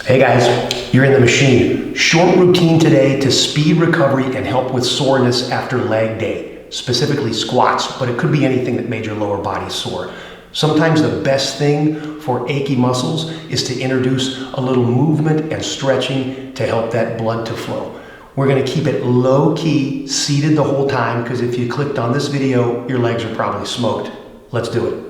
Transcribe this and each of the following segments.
Hey guys, you're in the machine. Short routine today to speed recovery and help with soreness after leg day, specifically squats, but it could be anything that made your lower body sore. Sometimes the best thing for achy muscles is to introduce a little movement and stretching to help that blood to flow. We're gonna keep it low key, seated the whole time, because if you clicked on this video, your legs are probably smoked. Let's do it.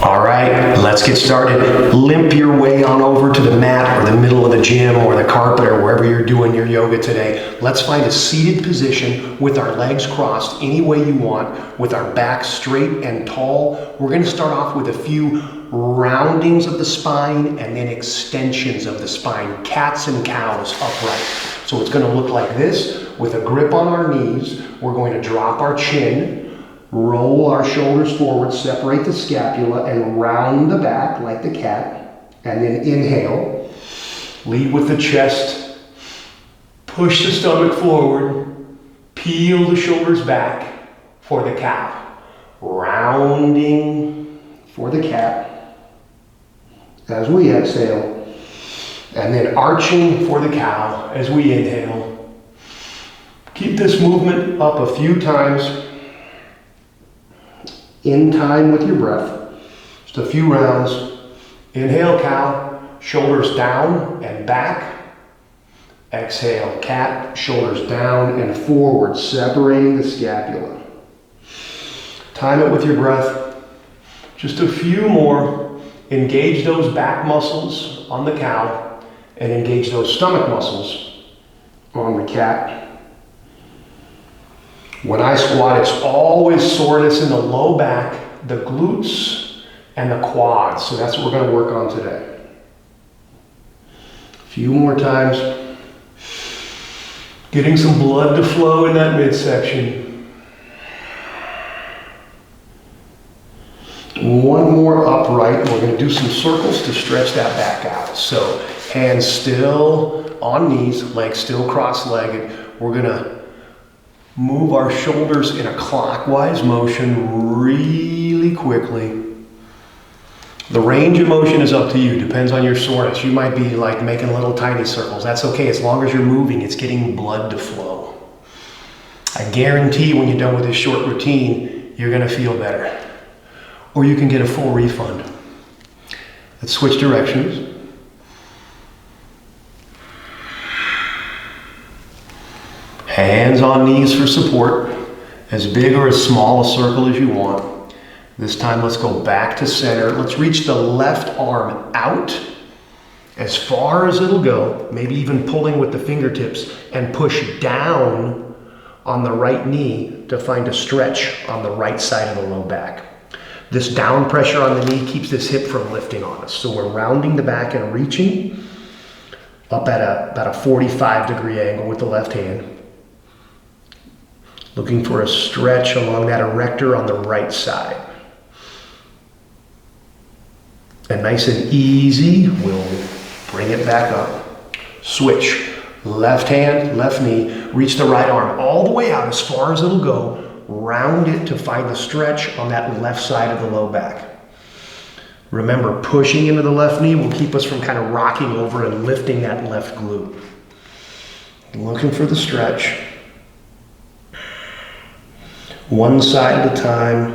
All right, let's get started. Limp your way on over to the mat or the middle of the gym or the carpet or wherever you're doing your yoga today. Let's find a seated position with our legs crossed any way you want, with our back straight and tall. We're gonna start off with a few roundings of the spine and then extensions of the spine, cats and cows upright. So it's gonna look like this with a grip on our knees. We're going to drop our chin, roll our shoulders forward, separate the scapula, and round the back like the cat. And then inhale. Lead with the chest. Push the stomach forward. Peel the shoulders back for the cow. Rounding for the cat as we exhale. And then arching for the cow as we inhale. Keep this movement up a few times, in time with your breath. Just a few rounds. Inhale, cow, shoulders down and back. Exhale, cat, shoulders down and forward, separating the scapula. Time it with your breath. Just a few more. Engage those back muscles on the cow and engage those stomach muscles on the cat. When I squat, it's always soreness in the low back, the glutes, and the quads. So that's what we're going to work on today. A few more times. Getting some blood to flow in that midsection. One more upright. We're going to do some circles to stretch that back out. So hands still on knees, legs still cross-legged. We're going to move our shoulders in a clockwise motion really quickly. The range of motion is up to you, depends on your soreness. You might be like making little tiny circles. That's okay, as long as you're moving, it's getting blood to flow. I guarantee when you're done with this short routine, you're gonna feel better. Or you can get a full refund. Let's switch directions. Hands on knees for support, as big or as small a circle as you want. This time let's go back to center. Let's reach the left arm out as far as it'll go, maybe even pulling with the fingertips, and push down on the right knee to find a stretch on the right side of the low back. This down pressure on the knee keeps this hip from lifting on us. So we're rounding the back and reaching up at about a 45-degree angle with the left hand. Looking for a stretch along that erector on the right side. And nice and easy, we'll bring it back up. Switch, left hand, left knee, reach the right arm all the way out as far as it'll go. Round it to find the stretch on that left side of the low back. Remember, pushing into the left knee will keep us from kind of rocking over and lifting that left glute. Looking for the stretch. One side at a time.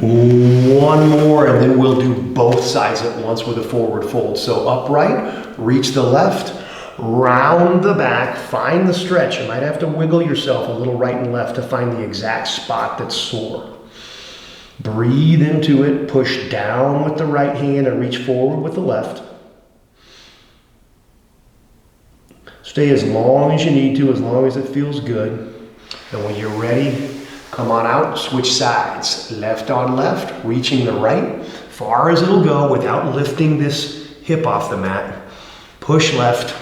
One more, and then we'll do both sides at once with a forward fold. So upright, reach the left, round the back, find the stretch. You might have to wiggle yourself a little right and left to find the exact spot that's sore. Breathe into it, push down with the right hand and reach forward with the left. Stay as long as you need to, as long as it feels good. And when you're ready, come on out, switch sides. Left on left, reaching the right, far as it'll go without lifting this hip off the mat. Push left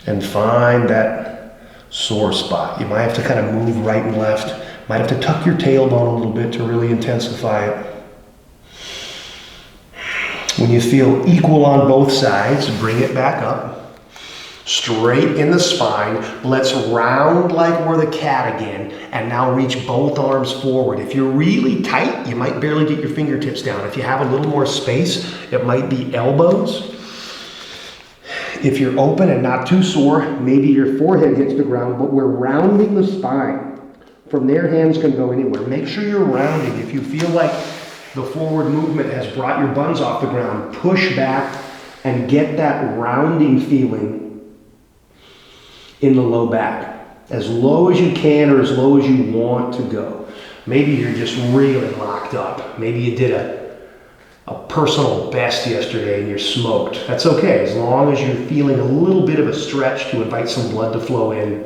and find that sore spot. You might have to kind of move right and left. Might have to tuck your tailbone a little bit to really intensify it. When you feel equal on both sides, bring it back up. Straight in the spine. Let's round like we're the cat again. And now reach both arms forward. If you're really tight, you might barely get your fingertips down. If you have a little more space, it might be elbows. If you're open and not too sore, maybe your forehead hits the ground, but we're rounding the spine. From there, hands can go anywhere. Make sure you're rounding. If you feel like the forward movement has brought your buns off the ground, push back and get that rounding feeling in the low back. As low as you can or as low as you want to go. Maybe you're just really locked up. Maybe you did a personal best yesterday and you're smoked. That's okay, as long as you're feeling a little bit of a stretch to invite some blood to flow in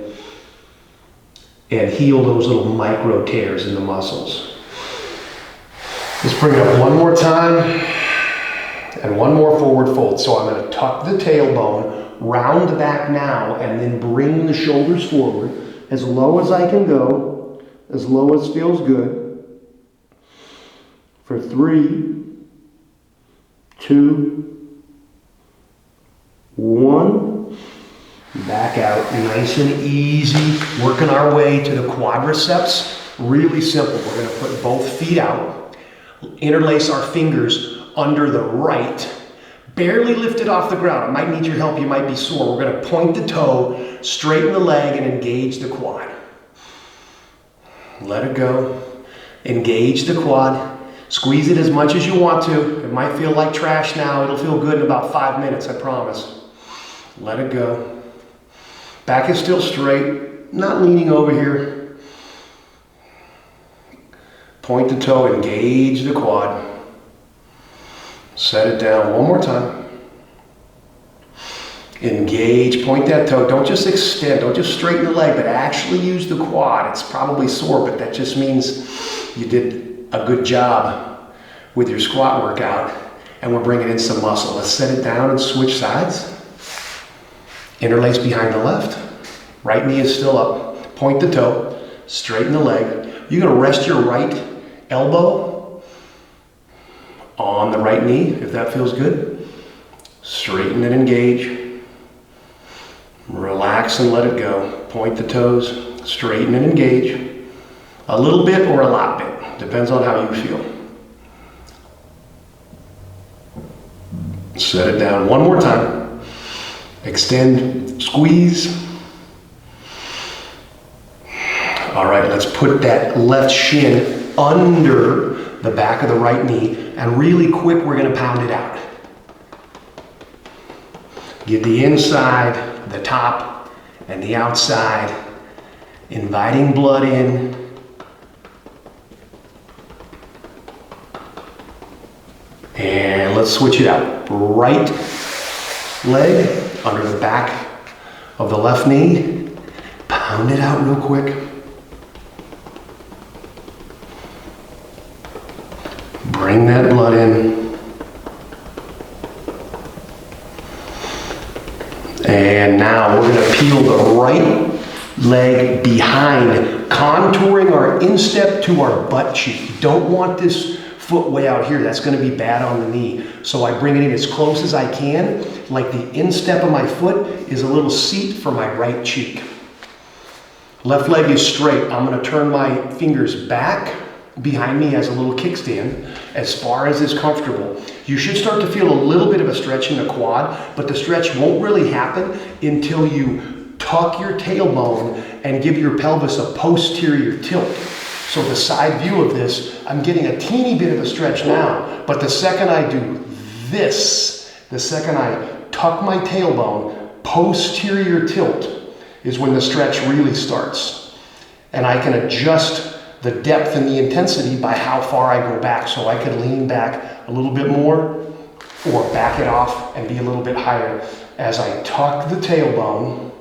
and heal those little micro tears in the muscles. Let's bring it up one more time and one more forward fold. So I'm going to tuck the tailbone, round back now, and then bring the shoulders forward as low as I can go, as low as feels good. For 3, 2, 1. Back out, nice and easy. Working our way to the quadriceps. Really simple. We're going to put both feet out, interlace our fingers under the right, barely lift it off the ground. It might need your help, you might be sore. We're going to point the toe, straighten the leg, and engage the quad. Let it go. Engage the quad. Squeeze it as much as you want to. It might feel like trash now. It'll feel good in about 5 minutes, I promise. Let it go. Back is still straight, not leaning over here. Point the toe, engage the quad. Set it down one more time. Engage, point that toe. Don't just extend, don't just straighten the leg, but actually use the quad. It's probably sore, but that just means you did a good job with your squat workout, and we're bringing in some muscle. Let's set it down and switch sides. Interlace behind the left. Right knee is still up. Point the toe, straighten the leg. You're gonna rest your right elbow on the right knee, if that feels good. Straighten and engage. Relax and let it go. Point the toes, straighten and engage. A little bit or a lot bit, depends on how you feel. Set it down one more time. Extend, squeeze. All right, let's put that left shin under the back of the right knee, and really quick, we're gonna pound it out. Get the inside, the top, and the outside, inviting blood in. And let's switch it out. Right leg under the back of the left knee. Pound it out real quick. Bring that blood in. And now we're going to peel the right leg behind, contouring our instep to our butt cheek. You don't want this foot way out here. That's going to be bad on the knee. So I bring it in as close as I can, like the instep of my foot is a little seat for my right cheek. Left leg is straight. I'm going to turn my fingers back. Behind me has a little kickstand as far as is comfortable. You should start to feel a little bit of a stretch in the quad, but the stretch won't really happen until you tuck your tailbone and give your pelvis a posterior tilt. So the side view of this, I'm getting a teeny bit of a stretch now, but the second I do this, the second I tuck my tailbone, posterior tilt is when the stretch really starts. And I can adjust the depth and the intensity by how far I go back. So I could lean back a little bit more or back it off and be a little bit higher as I tuck the tailbone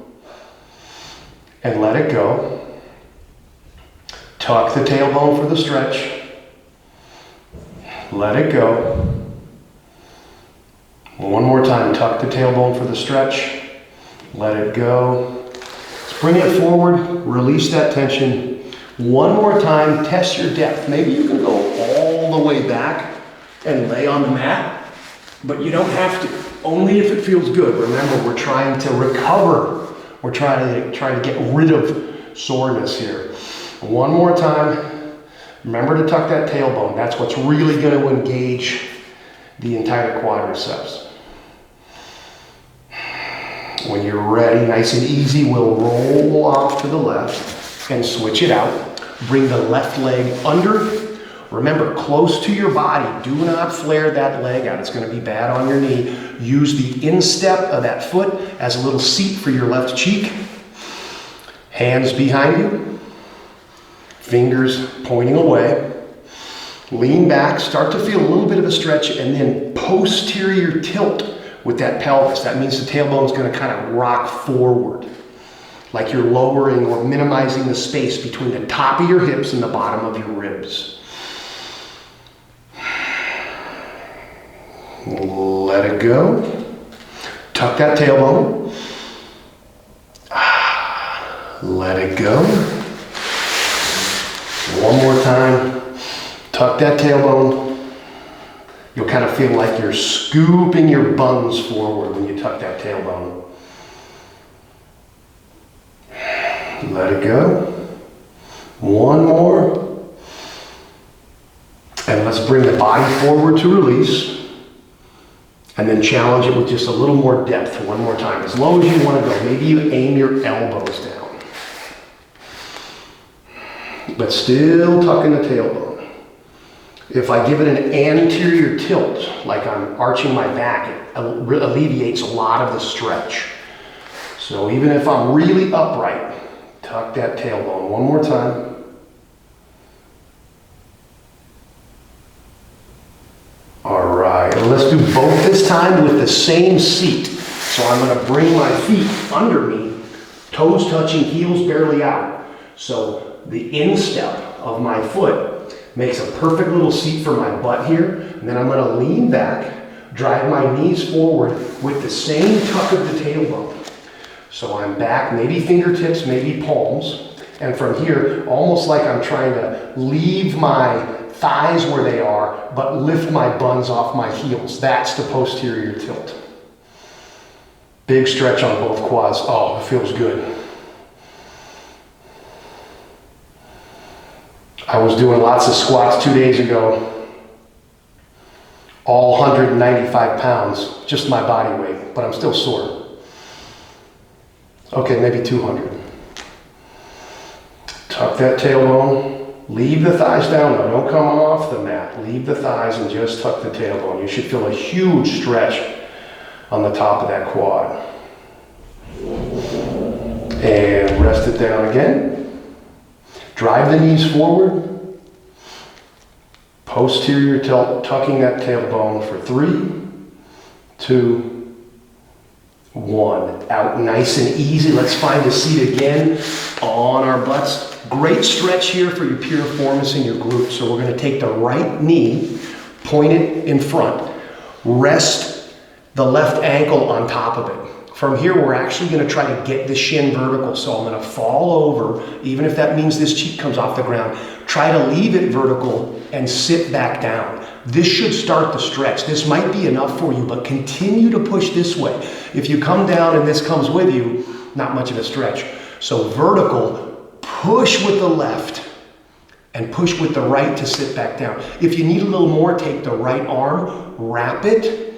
and let it go. Tuck the tailbone for the stretch. Let it go. One more time, tuck the tailbone for the stretch. Let it go. Let's bring it forward, release that tension. One more time, test your depth. Maybe you can go all the way back and lay on the mat. But you don't have to, only if it feels good. Remember, we're trying to recover. We're trying to get rid of soreness here. One more time. Remember to tuck that tailbone. That's what's really going to engage the entire quadriceps. When you're ready, nice and easy, we'll roll off to the left and switch it out. Bring the left leg under. Remember, close to your body. Do not flare that leg out. It's going to be bad on your knee. Use the instep of that foot as a little seat for your left cheek. Hands behind you. Fingers pointing away. Lean back. Start to feel a little bit of a stretch, and then posterior tilt with that pelvis. That means the tailbone is going to kind of rock forward, like you're lowering or minimizing the space between the top of your hips and the bottom of your ribs. Let it go. Tuck that tailbone. Let it go. One more time. Tuck that tailbone. You'll kind of feel like you're scooping your buns forward when you tuck that tailbone. Let it go. One more. And let's bring the body forward to release. And then challenge it with just a little more depth. One more time. As low as you want to go. Maybe you aim your elbows down. But still tucking the tailbone. If I give it an anterior tilt, like I'm arching my back, it alleviates a lot of the stretch. So even if I'm really upright, tuck that tailbone. One more time. All right, let's do both this time with the same seat. So I'm going to bring my feet under me, toes touching, heels barely out. So the instep of my foot makes a perfect little seat for my butt here. And then I'm going to lean back, drive my knees forward with the same tuck of the tailbone. So I'm back, maybe fingertips, maybe palms. And from here, almost like I'm trying to leave my thighs where they are, but lift my buns off my heels. That's the posterior tilt. Big stretch on both quads. Oh, it feels good. I was doing lots of squats 2 days ago. All 195 pounds, just my body weight, but I'm still sore. Okay, maybe 200. Tuck that tailbone. Leave the thighs down though, don't come off the mat. Leave the thighs and just tuck the tailbone. You should feel a huge stretch on the top of that quad. And rest it down again. Drive the knees forward. Posterior tilt, tucking that tailbone for 3, 2, 1. Out nice and easy. Let's find a seat again on our butts. Great stretch here for your piriformis and your glutes. So we're going to take the right knee, point it in front, rest the left ankle on top of it. From here, we're actually going to try to get the shin vertical. So I'm going to fall over, even if that means this cheek comes off the ground. Try to leave it vertical and sit back down. This should start the stretch. This might be enough for you, but continue to push this way. If you come down and this comes with you, not much of a stretch. So vertical, push with the left and push with the right to sit back down. If you need a little more, take the right arm, wrap it,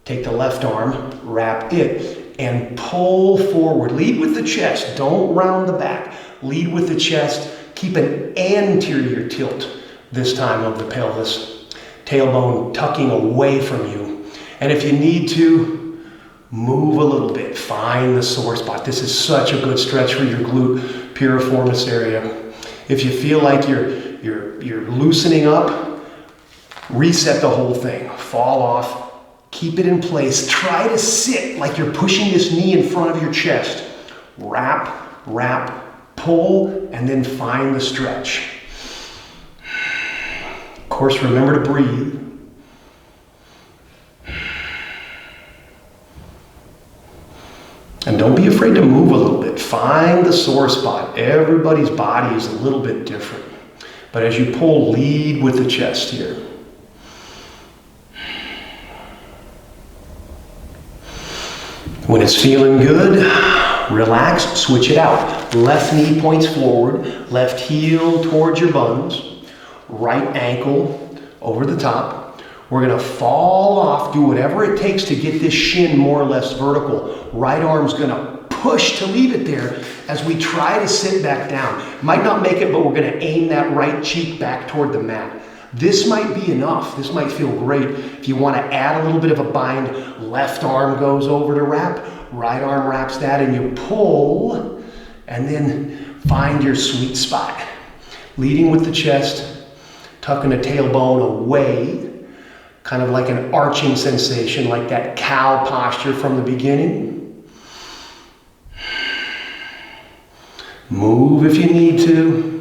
take the left arm, wrap it, and pull forward. Lead with the chest, don't round the back. Lead with the chest, keep an anterior tilt this time of the pelvis. Tailbone tucking away from you. And if you need to, move a little bit, find the sore spot. This is such a good stretch for your glute piriformis area. If you feel like you're loosening up, reset the whole thing. Fall off, keep it in place. Try to sit like you're pushing this knee in front of your chest. Wrap, wrap, pull, and then find the stretch. Of course, remember to breathe. And don't be afraid to move a little bit. Find the sore spot. Everybody's body is a little bit different. But as you pull, lead with the chest here. When it's feeling good, relax, switch it out. Left knee points forward, left heel towards your buns, right ankle over the top. We're gonna fall off, do whatever it takes to get this shin more or less vertical. Right arm's gonna push to leave it there as we try to sit back down. Might not make it, but we're gonna aim that right cheek back toward the mat. This might be enough. This might feel great. If you want to add a little bit of a bind, left arm goes over to wrap, right arm wraps that, and you pull, and then find your sweet spot. Leading with the chest, tucking the tailbone away, kind of like an arching sensation, like that cow posture from the beginning. Move if you need to.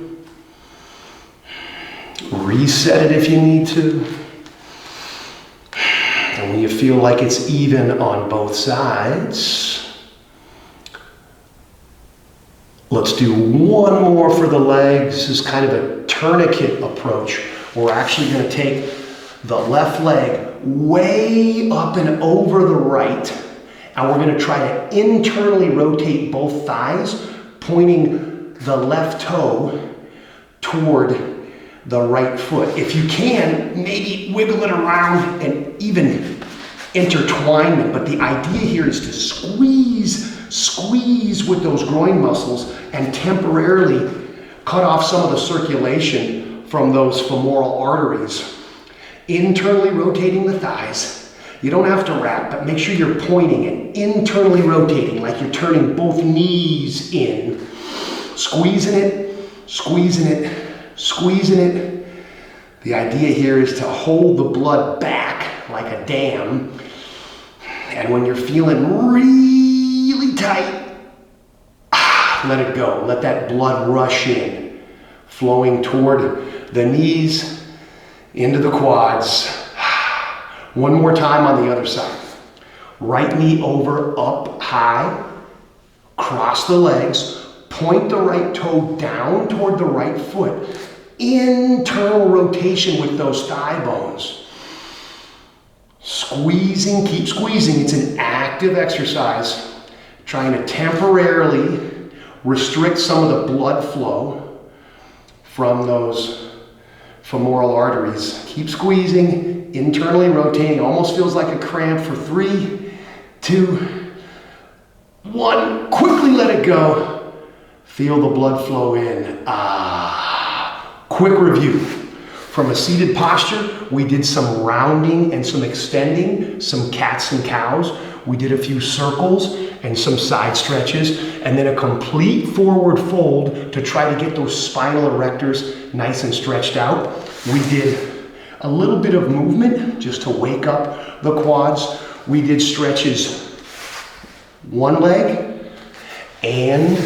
Reset it if you need to. And when you feel like it's even on both sides, let's do one more for the legs. This is kind of a tourniquet approach. We're actually going to take the left leg way up and over the right, and we're going to try to internally rotate both thighs, pointing the left toe toward the right foot. If you can, maybe wiggle it around and even intertwine them. But the idea here is to squeeze with those groin muscles and temporarily cut off some of the circulation from those femoral arteries. Internally rotating the thighs. You don't have to wrap, but make sure you're pointing and internally rotating like you're turning both knees in. Squeezing it, squeezing it, squeezing it. The idea here is to hold the blood back like a dam. And when you're feeling really tight, let it go. Let that blood rush in, flowing toward the knees, into the quads. One more time on the other side. Right knee over, up, high. Cross the legs. Point the right toe down toward the right foot. Internal rotation with those thigh bones. Squeezing, keep squeezing. It's an active exercise. Trying to temporarily restrict some of the blood flow from those femoral arteries. Keep squeezing, internally rotating. Almost feels like a cramp for 3, 2, 1. Quickly let it go. Feel the blood flow in. Quick review. From a seated posture, we did some rounding and some extending, some cats and cows. We did a few circles and some side stretches, and then a complete forward fold to try to get those spinal erectors nice and stretched out. We did a little bit of movement just to wake up the quads. We did stretches one leg and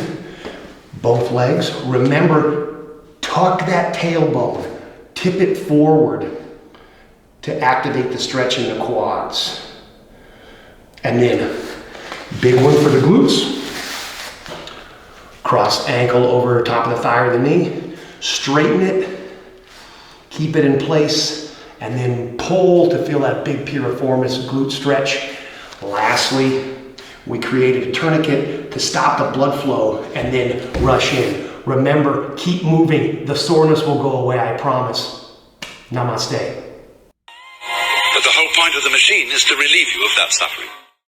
both legs. Remember, tuck that tailbone, tip it forward to activate the stretch in the quads. And then, big one for the glutes. Cross ankle over top of the thigh or the knee. Straighten it, keep it in place, and then pull to feel that big piriformis glute stretch. Lastly, we created a tourniquet to stop the blood flow and then rush in. Remember, keep moving. The soreness will go away, I promise. Namaste. But the whole point of the machine is to relieve you of that suffering.